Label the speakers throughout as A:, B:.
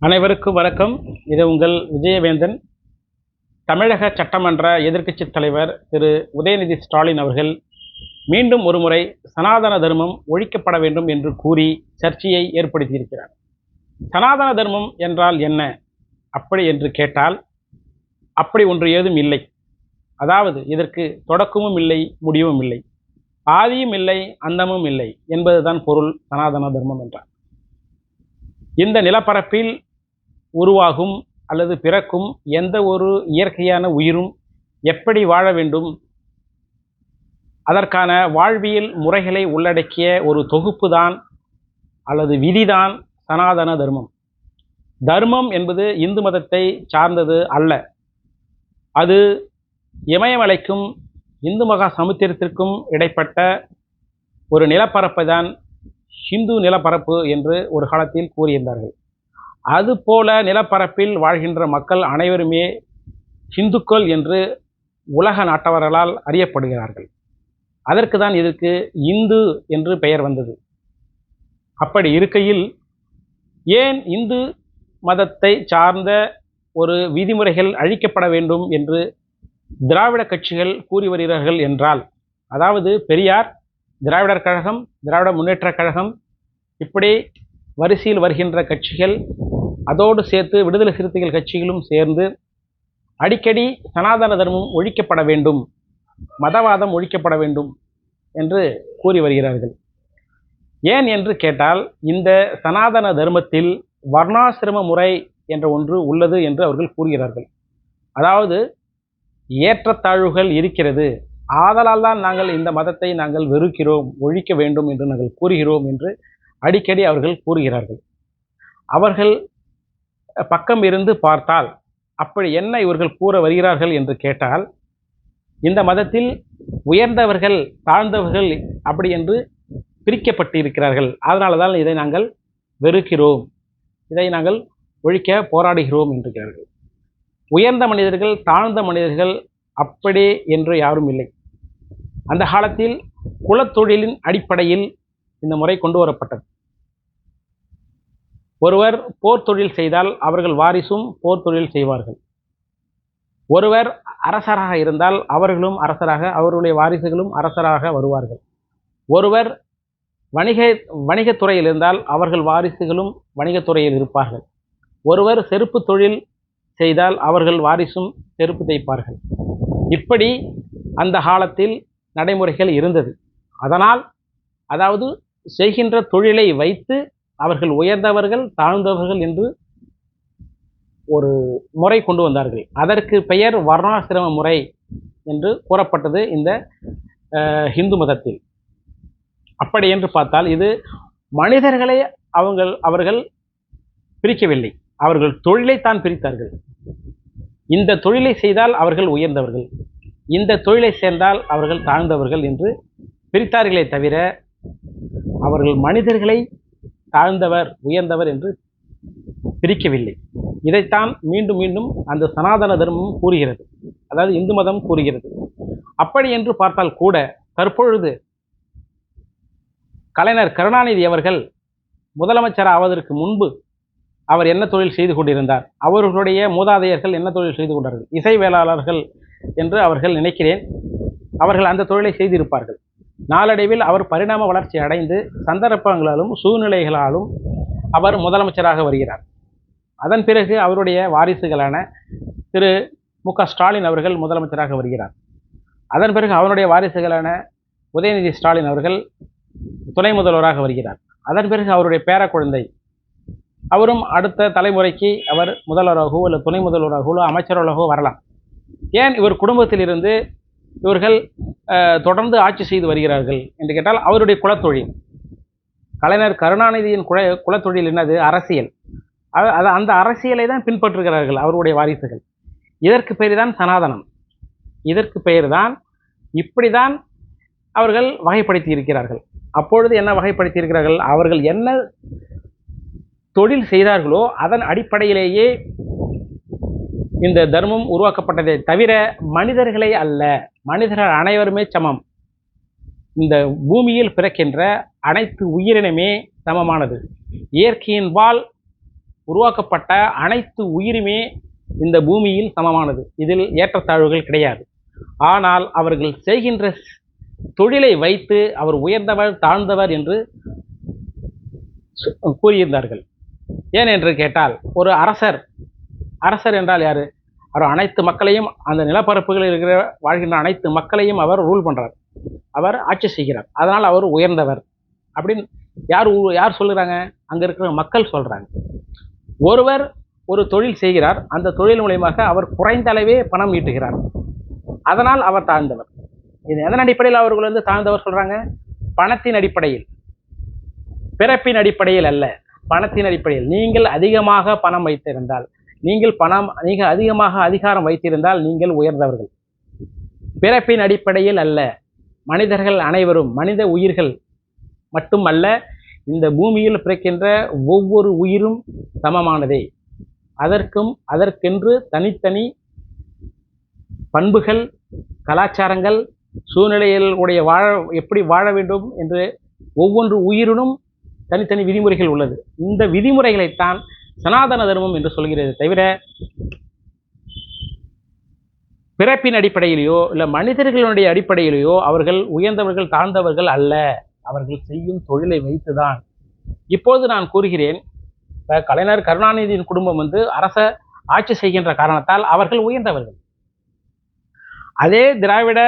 A: அனைவருக்கும் வணக்கம். இது உங்கள் விஜயவேந்தன். தமிழக சட்டமன்ற எதிர்க்கட்சித் தலைவர் திரு உதயநிதி ஸ்டாலின் அவர்கள் மீண்டும் ஒருமுறை சனாதன தர்மம் ஒழிக்கப்பட வேண்டும் என்று கூறி சர்ச்சையை ஏற்படுத்தியிருக்கிறார். சனாதன தர்மம் என்றால் என்ன அப்படி என்று கேட்டால் அப்படி ஒன்று ஏதும் இல்லை. அதாவது இதற்கு தொடக்கமும் இல்லை, முடிவும் இல்லை, ஆதியும் இல்லை, அந்தமும் இல்லை என்பதுதான் பொருள் சனாதன தர்மம் என்றார். இந்த நிலப்பரப்பில் உருவாகும் அல்லது பிறக்கும் எந்த ஒரு இயற்கையான உயிரும் எப்படி வாழ வேண்டும், அதற்கான வாழ்வியல் முறைகளை உள்ளடக்கிய ஒரு தொகுப்பு தான் அல்லது விதிதான் சனாதன தர்மம். தர்மம் என்பது இந்து மதத்தை சார்ந்தது அல்ல. அது இமயமலைக்கும் இந்து மகா சமுத்திரத்திற்கும் இடைப்பட்ட ஒரு நிலப்பரப்பை தான் ஹிந்து நிலப்பரப்பு என்று ஒரு காலத்தில் கூறியிருந்தார்கள். அதுபோல நிலப்பரப்பில் வாழ்கின்ற மக்கள் அனைவருமே ஹிந்துக்கள் என்று உலக நாட்டவர்களால் அறியப்படுகிறார்கள். அதற்கு தான் இதற்கு இந்து என்று பெயர் வந்தது. அப்படி இருக்கையில் ஏன் இந்து மதத்தை சார்ந்த ஒரு விதிமுறைகள் அழிக்கப்பட வேண்டும் என்று திராவிட கட்சிகள் கூறி வருகிறார்கள் என்றால், அதாவது பெரியார், திராவிடர் கழகம், திராவிட முன்னேற்றக் கழகம், இப்படி வரிசையில் வருகின்ற கட்சிகள், அதோடு சேர்த்து விடுதலை சிறுத்தைகள் கட்சிகளும் சேர்ந்து அடிக்கடி சனாதன தர்மம் ஒழிக்கப்பட வேண்டும், மதவாதம் ஒழிக்கப்பட வேண்டும் என்று கூறி வருகிறார்கள். ஏன் என்று கேட்டால், இந்த சனாதன தர்மத்தில் வர்ணாசிரம முறை என்ற ஒன்று உள்ளது என்று அவர்கள் கூறுகிறார்கள். அதாவது ஏற்றத்தாழ்வுகள் இருக்கிறது, ஆதலால் தான் நாங்கள் இந்த மதத்தை நாங்கள் வெறுக்கிறோம், ஒழிக்க வேண்டும் என்று நாங்கள் கூறுகிறோம் என்று அடிக்கடி அவர்கள் கூறுகிறார்கள். அவர்கள் பக்கம் இருந்து பார்த்தால் அப்படி என்ன இவர்கள் கூற வருகிறார்கள் என்று கேட்டால், இந்த மதத்தில் உயர்ந்தவர்கள் தாழ்ந்தவர்கள் அப்படி என்று பிரிக்கப்பட்டு இருக்கிறார்கள், அதனால தான் இதை நாங்கள் வெறுக்கிறோம், இதை நாங்கள் ஒழிக்க போராடுகிறோம் என்கிறார்கள். உயர்ந்த மனிதர்கள் தாழ்ந்த மனிதர்கள் அப்படி என்று யாரும் இல்லை. அந்த காலத்தில் குலத்தொழிலின் அடிப்படையில் இந்த முறை கொண்டு வரப்பட்டது. ஒருவர் போர் தொழில் செய்தால் அவர்கள் வாரிசும் போர் தொழில் செய்வார்கள். ஒருவர் அரசராக இருந்தால் அவர்களும் அரசராக, அவர்களுடைய வாரிசுகளும் அரசராக வருவார்கள். ஒருவர் வணிகத்துறையில் இருந்தால் அவர்கள் வாரிசுகளும் வணிகத்துறையில் இருப்பார்கள். ஒருவர் செருப்பு தொழில் செய்தால் அவர்கள் வாரிசும் செருப்பு தைப்பார்கள். இப்படி அந்த காலத்தில் நடைமுறைகள் இருந்தது. அதனால் அதாவது செய்கின்ற தொழிலை வைத்து அவர்கள் உயர்ந்தவர்கள் தாழ்ந்தவர்கள் என்று ஒரு முறை கொண்டு வந்தார்கள். அதற்கு பெயர் வர்ணாசிரம முறை என்று கூறப்பட்டது இந்த ஹிந்து மதத்தில். அப்படி என்று பார்த்தால் இது மனிதர்களை அவர்கள் பிரிக்கவில்லை, அவர்கள் தொழிலைத்தான் பிரித்தார்கள். இந்த தொழிலை செய்தால் அவர்கள் உயர்ந்தவர்கள், இந்த தொழிலை சேர்ந்தால் அவர்கள் தாழ்ந்தவர்கள் என்று பிரித்தார்களே தவிர அவர்கள் மனிதர்களை தாழ்ந்தவர் உயர்ந்தவர் என்று பிரிக்கவில்லை. இதைத்தான் மீண்டும் மீண்டும் அந்த சனாதன தர்மம் கூறுகிறது, அதாவது இந்து மதம் கூறுகிறது. அப்படி என்று பார்த்தால் கூட தற்பொழுது கலைஞர் கருணாநிதி அவர்கள் முதலமைச்சர் ஆவதற்கு முன்பு அவர் என்ன தொழில் செய்து கொண்டிருந்தார், அவர்களுடைய மூதாதையர்கள் என்ன தொழில் செய்து கொண்டார்கள், இசைவேளாளர்கள் என்று அவர்கள் நினைக்கிறேன். அவர்கள் அந்த தொழிலை செய்திருப்பார்கள். நாளடைவில் அவர் பரிணாம வளர்ச்சி அடைந்து சந்தர்ப்பங்களாலும் சூழ்நிலைகளாலும் அவர் முதலமைச்சராக வருகிறார். அதன் பிறகு அவருடைய வாரிசுகளான திரு மு க ஸ்டாலின் அவர்கள் முதலமைச்சராக வருகிறார். அதன் பிறகு அவருடைய வாரிசுகளான உதயநிதி ஸ்டாலின் அவர்கள் துணை முதல்வராக வருகிறார். அதன் பிறகு அவருடைய பேர குழந்தை அவரும் அடுத்த தலைமுறைக்கு அவர் முதல்வராகவோ இல்லை துணை முதல்வராகவோ அமைச்சராகவோ வரலாம். ஏன் இவர் குடும்பத்தில் இருந்து இவர்கள் தொடர்ந்து ஆட்சி செய்து வருகிறார்கள் என்று கேட்டால், அவருடைய குலத்தொழில், கலைஞர் கருணாநிதியின் குலத்தொழில் என்னது? அரசியல். அந்த அரசியலை தான் பின்பற்றுகிறார்கள் அவருடைய வாரிசுகள். இதற்கு பெயர் தான் சனாதனம். இதற்கு பெயர் தான், இப்படி தான் அவர்கள் வகைப்படுத்தி இருக்கிறார்கள். அப்பொழுது என்ன வகைப்படுத்தி இருக்கிறார்கள்? அவர்கள் என்ன தொழில் செய்தார்களோ அதன் அடிப்படையிலேயே இந்த தர்மம் உருவாக்கப்பட்டதை தவிர மனிதர்களை அல்ல. மனிதர்கள் அனைவருமே சமம். இந்த பூமியில் பிறக்கின்ற அனைத்து உயிரினமே சமமானது. இயற்கையின்பால் உருவாக்கப்பட்ட அனைத்து உயிருமே இந்த பூமியில் சமமானது. இதில் ஏற்றத்தாழ்வுகள் கிடையாது. ஆனால் அவர்கள் செய்கின்ற தொழிலை வைத்து அவர் உயர்ந்தவர் தாழ்ந்தவர் என்று கூறியிருந்தார்கள். ஏன் என்று கேட்டால், ஒரு அரசர் என்றால் யாரு? அவர் அனைத்து மக்களையும், அந்த நிலப்பரப்புகளில் இருக்கிற வாழ்கின்ற அனைத்து மக்களையும் அவர் ரூல் பண்றார், அவர் ஆட்சி செய்கிறார். அதனால் அவர் உயர்ந்தவர் அப்படின்னு யார் சொல்லுறாங்க? அங்க இருக்கிற மக்கள் சொல்றாங்க. ஒருவர் ஒரு தொழில் செய்கிறார், அந்த தொழில் மூலயமாக அவர் குறைந்த அளவே பணம் ஈட்டுகிறார், அதனால் அவர் தாழ்ந்தவர். இது எதன் அடிப்படையில் அவர்கள் தாழ்ந்தவர் சொல்றாங்க? பணத்தின் அடிப்படையில், பிறப்பின் அடிப்படையில் அல்ல, பணத்தின் அடிப்படையில். நீங்கள் அதிகமாக பணம் வைத்திருந்தால், நீங்கள் அதிகமாக அதிகாரம் வைத்திருந்தால் நீங்கள் உயர்ந்தவர்கள். பிறப்பின் அடிப்படையில் அல்ல. மனிதர்கள் அனைவரும், மனித உயிர்கள் மட்டுமல்ல, இந்த பூமியில் பிறக்கின்ற ஒவ்வொரு உயிரும் சமமானதே. அதற்கென்று தனித்தனி பண்புகள், கலாச்சாரங்கள், சூழ்நிலையில் எப்படி வாழ வேண்டும் என்று ஒவ்வொரு உயிரினும் தனித்தனி விதிமுறைகள் உள்ளது. இந்த விதிமுறைகளைத்தான் சனாதன தர்மம் என்று சொல்கிறது. தவிர பிறப்பின் அடிப்படையிலேயோ இல்லை மனிதர்களுடைய அடிப்படையிலேயோ அவர்கள் உயர்ந்தவர்கள் தாழ்ந்தவர்கள் அல்ல. அவர்கள் செய்யும் தொழிலை வைத்துதான். இப்போது நான் கூறுகிறேன், கலைஞர் கருணாநிதியின் குடும்பம் அரச ஆட்சி செய்கின்ற காரணத்தால் அவர்கள் உயர்ந்தவர்கள். அதே திராவிட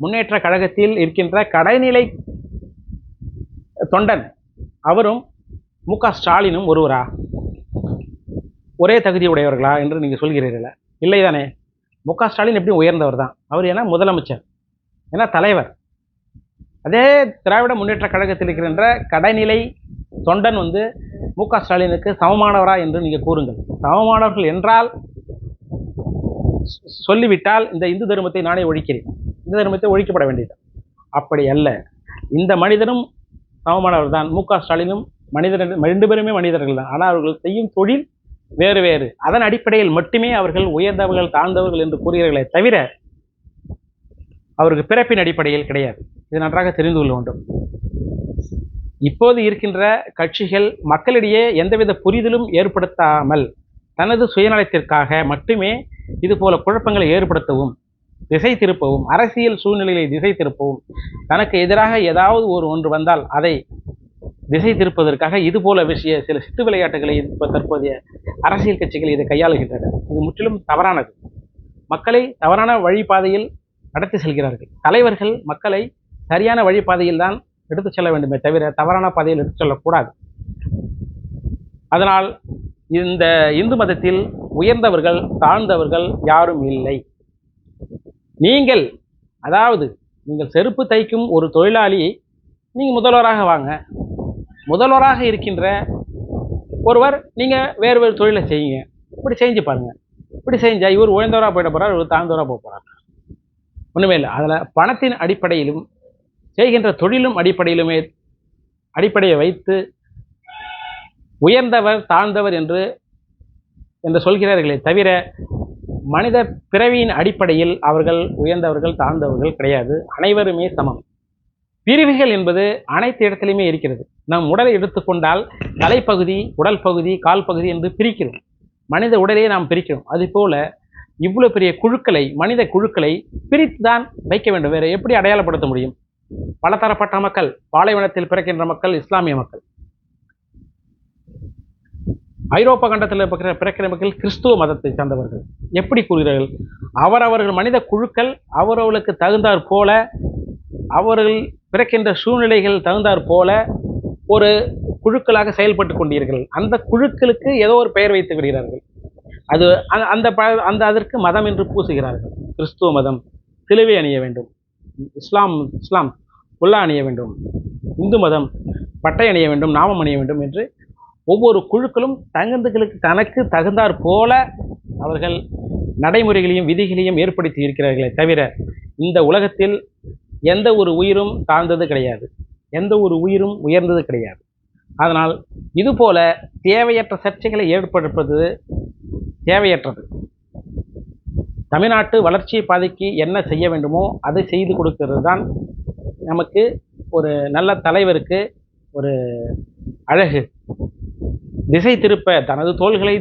A: முன்னேற்ற கழகத்தில் இருக்கின்ற கடைநிலை தொண்டன் அவரும் மு.க. ஸ்டாலினும் ஒருவரா? ஒரே தகுதி உடையவர்களா என்று நீங்கள் சொல்கிறீர்களா? இல்லைதானே. மு.க. ஸ்டாலின் எப்படி உயர்ந்தவர் தான். அவர் ஏன்னா முதலமைச்சர், ஏன்னா தலைவர். அதே திராவிட முன்னேற்ற கழகத்தில் இருக்கின்ற கடைநிலை தொண்டன் மு.க. ஸ்டாலினுக்கு சமமானவரா என்று நீங்கள் கூறுங்கள். சமமானவர்கள் என்றால் சொல்லிவிட்டால் இந்த இந்து தர்மத்தை நானே ஒழிக்கிறேன், இந்து தர்மத்தை ஒழிக்கப்பட வேண்டியது. அப்படி அல்ல. இந்த மனிதனும் சமமானவர் தான். மு.க. ஸ்டாலினும் ரெண்டு பேருமே மனிதர்கள் தான். ஆனால் அவர்கள் செய்யும் தொழில் வேறு வேறு. அதன் அடிப்படையில் மட்டுமே அவர்கள் உயர்ந்தவர்கள் தாழ்ந்தவர்கள் என்று கூறுகிறார்களே தவிர அவருக்கு பிறப்பின் அடிப்படையில் கிடையாது. இது நன்றாக தெரிந்து கொள்ள வேண்டும். இப்போது இருக்கின்ற கட்சிகள் மக்களிடையே எந்தவித புரிதலும் ஏற்படுத்தாமல் தனது சுயநலத்திற்காக மட்டுமே இதுபோல குழப்பங்களை ஏற்படுத்தவும், திசை திருப்பவும், அரசியல் சூழ்நிலையை திசை திருப்பவும், தனக்கு எதிராக ஏதாவது ஒன்று வந்தால் அதை திசை திருப்பதற்காக இதுபோல சில சித்து விளையாட்டுகளை இப்போ தற்போதைய அரசியல் கட்சிகள் இதை கையாளுகின்றன. இது முற்றிலும் தவறானது. மக்களை தவறான வழிபாதையில் நடத்தி செல்கிறார்கள். தலைவர்கள் மக்களை சரியான வழிபாதையில் தான் எடுத்து செல்ல வேண்டுமே தவிர தவறான பாதையில் எடுத்து செல்லக்கூடாது. அதனால் இந்த இந்து மதத்தில் உயர்ந்தவர்கள் தாழ்ந்தவர்கள் யாரும் இல்லை. நீங்கள் செருப்பு தைக்கும் ஒரு தொழிலாளியை நீங்கள் முதல்வராக வாங்க. முதல்வராக இருக்கின்ற ஒருவர் நீங்கள் வேறு வேறு தொழிலை செய்யுங்க. இப்படி செஞ்சு பாருங்க. இப்படி செஞ்சால் இவர் உயர்ந்தவராக போயிட போகிறார், இவர் தாழ்ந்தவராக போக போகிறார். ஒன்றுமே இல்லை. அதில் பணத்தின் அடிப்படையிலும் செய்கின்ற தொழிலும் அடிப்படையை வைத்து உயர்ந்தவர் தாழ்ந்தவர் என்று சொல்கிறார்களே தவிர மனித பிறவியின் அடிப்படையில் அவர்கள் உயர்ந்தவர்கள் தாழ்ந்தவர்கள் கிடையாது. அனைவருமே சமம். பிரிவுகள் என்பது அனைத்து இடத்திலுமே இருக்கிறது. நம் உடலை எடுத்துக்கொண்டால் தலைப்பகுதி, உடல் பகுதி, கால் பகுதி என்று பிரிக்கிறோம். மனித உடலையே நாம் பிரிக்கிறோம். அதுபோல இவ்வளவு பெரிய குழுக்களை, மனித குழுக்களை பிரித்து தான் வைக்க வேண்டும். வேறு எப்படி அடையாளப்படுத்த முடியும்? பலதரப்பட்ட மக்கள், பாலைவனத்தில் பிறக்கின்ற மக்கள், இஸ்லாமிய மக்கள், ஐரோப்பா கண்டத்தில் பிறக்கிற மக்கள், கிறிஸ்துவ மதத்தை சார்ந்தவர்கள். எப்படி கூறுகிறார்கள்? அவரவர்கள் மனித குழுக்கள் அவரவர்களுக்கு தகுந்தாற் போல, அவர்கள் பிறக்கின்ற சூழ்நிலைகள் தகுந்தாற் போல ஒரு குழுக்களாக செயல்பட்டு கொண்டீர்கள். அந்த குழுக்களுக்கு ஏதோ ஒரு பெயர் வைத்து விடுகிறார்கள். அது அதற்கு மதம் என்று பூசுகிறார்கள். கிறிஸ்துவ மதம் சிலுவை அணிய வேண்டும், இஸ்லாம் புல்லா அணிய வேண்டும், இந்து மதம் பட்டை அணிய வேண்டும், நாமம் அணிய வேண்டும் என்று ஒவ்வொரு குழுக்களும் தனக்கு தகுந்தாற் போல அவர்கள் நடைமுறைகளையும் விதிகளையும் ஏற்படுத்தி இருக்கிறார்களே தவிர இந்த உலகத்தில் எந்த ஒரு உயிரும் தாழ்ந்தது கிடையாது, எந்த ஒரு உயிரும் உயர்ந்தது கிடையாது. அதனால் இதுபோல தேவையற்ற சர்ச்சைகளை ஏற்படுத்துவது தேவையற்றது. தமிழ்நாட்டு வளர்ச்சி பாதைக்கு என்ன செய்ய வேண்டுமோ அதை செய்து கொடுக்கிறது தான் நமக்கு ஒரு நல்ல தலைவருக்கு ஒரு அழகு. திசை திருப்ப, தனது தோல்விகளை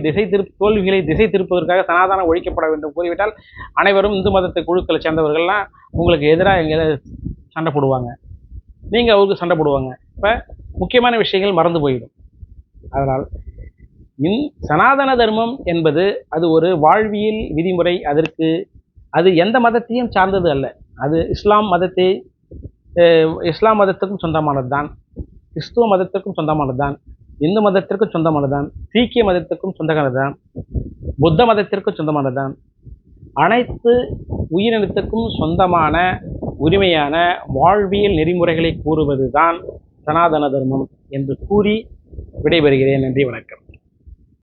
A: திசை திருப்பதற்காக சனாதனம் ஒழிக்கப்பட வேண்டும் கூறிவிட்டால் அனைவரும் இந்து மதத்தை குழுக்களை சேர்ந்தவர்கள்லாம் உங்களுக்கு எதிராக எங்கேயாவது சண்டை போடுவாங்க, நீங்கள் அவருக்கு சண்டை போடுவாங்க. இப்போ முக்கியமான விஷயங்கள் மறந்து போயிடும். அதனால் சனாதன தர்மம் என்பது அது ஒரு வாழ்வியல் விதிமுறை. அது எந்த மதத்தையும் சார்ந்தது அல்ல. அது இஸ்லாம் மதத்துக்கும் சொந்தமானது தான், கிறிஸ்துவ மதத்திற்கும் சொந்தமானது தான், இந்து மதத்திற்கும் சொந்தமானது தான், சீக்கிய மதத்திற்கும் சொந்தமானது தான், புத்த மதத்திற்கும் சொந்தமானது தான். அனைத்து உயிரினத்துக்கும் சொந்தமான உரிமையான வாழ்வியல் நெறிமுறைகளை கூறுவது தான் சனாதன தர்மம் என்று கூறி விடைபெறுகிறேன். நன்றி, வணக்கம்.